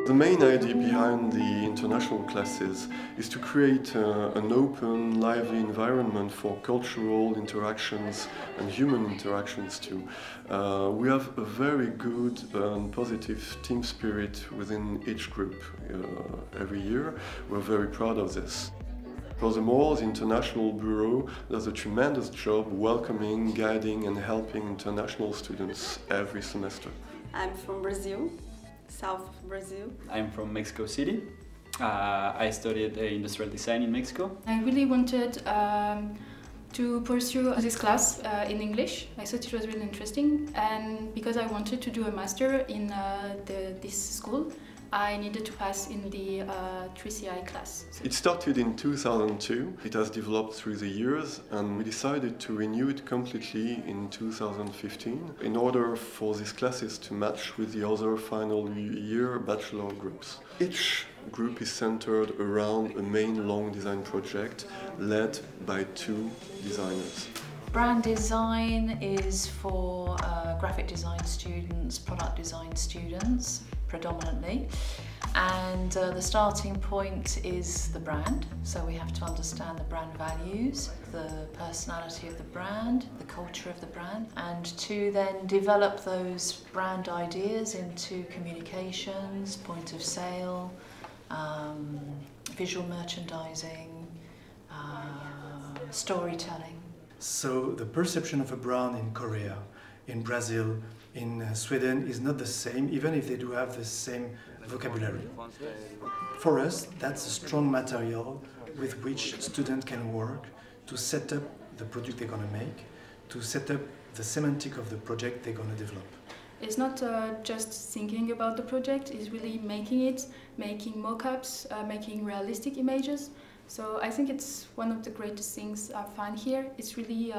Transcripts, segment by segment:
The main idea behind the international classes is to create an open, lively environment for cultural interactions and human interactions too. We have a very good and positive team spirit within each group every year. We're very proud of this. Furthermore, the International Bureau does a tremendous job welcoming, guiding and helping international students every semester. I'm from Brazil. South of Brazil. I'm from Mexico City. I studied industrial design in Mexico. I really wanted to pursue this class in English. I thought it was really interesting, and because I wanted to do a master in this school, I needed to pass in the 3CI class. It started in 2002. It has developed through the years, and we decided to renew it completely in 2015 in order for these classes to match with the other final year bachelor groups. Each group is centered around a main long design project led by 2 designers. Brand design is for graphic design students, product design students predominantly, and the starting point is the brand, so we have to understand the brand values, the personality of the brand, the culture of the brand, and to then develop those brand ideas into communications, point of sale, visual merchandising, storytelling. So the perception of a brand in Korea, in Brazil, in Sweden is not the same, even if they do have the same vocabulary. For us, that's a strong material with which students can work to set up the product they're going to make, to set up the semantic of the project they're going to develop. It's not just thinking about the project, it's really making it, making mock-ups, making realistic images. So I think it's one of the greatest things I find here. It's really,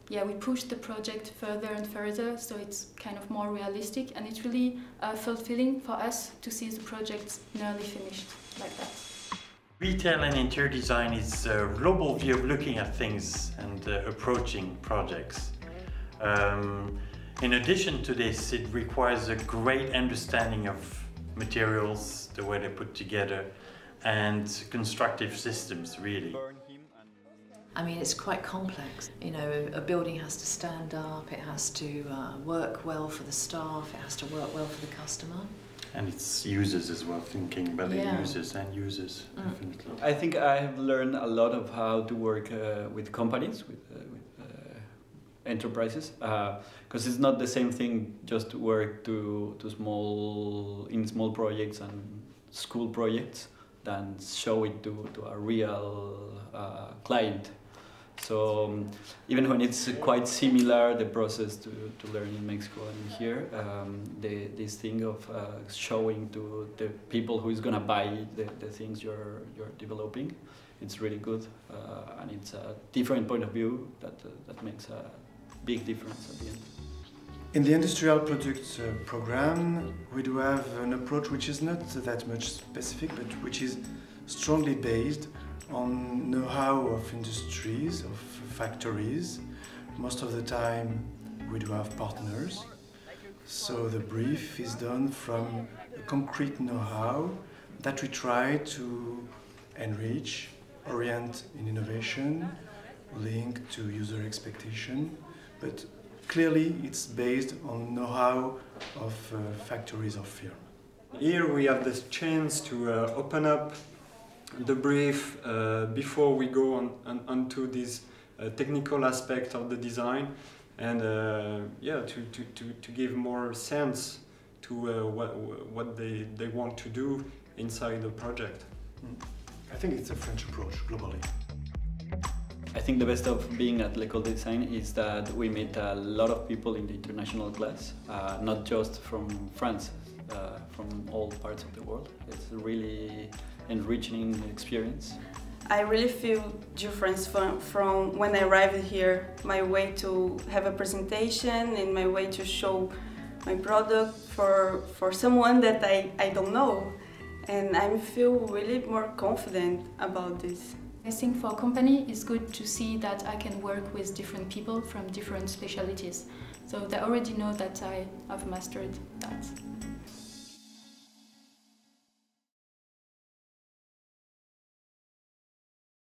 we push the project further and further, so it's kind of more realistic, and it's really fulfilling for us to see the project nearly finished like that. Retail and interior design is a global view of looking at things and approaching projects. In addition to this, it requires a great understanding of materials, the way they're put together, and constructive systems, really. I mean, it's quite complex. You know, a building has to stand up, it has to work well for the staff, it has to work well for the customer. And it's users as well, thinking about the users and users, definitely. I think I have learned a lot of how to work with companies, with enterprises, because it's not the same thing just to work in small projects and school projects than show it to a real client. So even when it's quite similar, the process to learn in Mexico and here, this thing of showing to the people who is gonna buy the things you're developing, it's really good, and it's a different point of view that makes a big difference at the end. In the industrial product program, we do have an approach which is not that much specific, but which is strongly based on know-how of industries, of factories. Most of the time we do have partners. So the brief is done from a concrete know-how that we try to enrich, orient in innovation, link to user expectation, but clearly it's based on know-how of factories or firms. Here we have the chance to open up the brief before we go onto this technical aspect of the design, and to give more sense to what they want to do inside the project. I think it's a French approach globally. I think the best of being at l'École de Design is that we meet a lot of people in the international class, not just from France, from all parts of the world. It's a really enriching experience. I really feel difference from when I arrived here. My way to have a presentation and my way to show my product for someone that I don't know. And I feel really more confident about this. I think for a company it's good to see that I can work with different people from different specialties. So they already know that I have mastered that.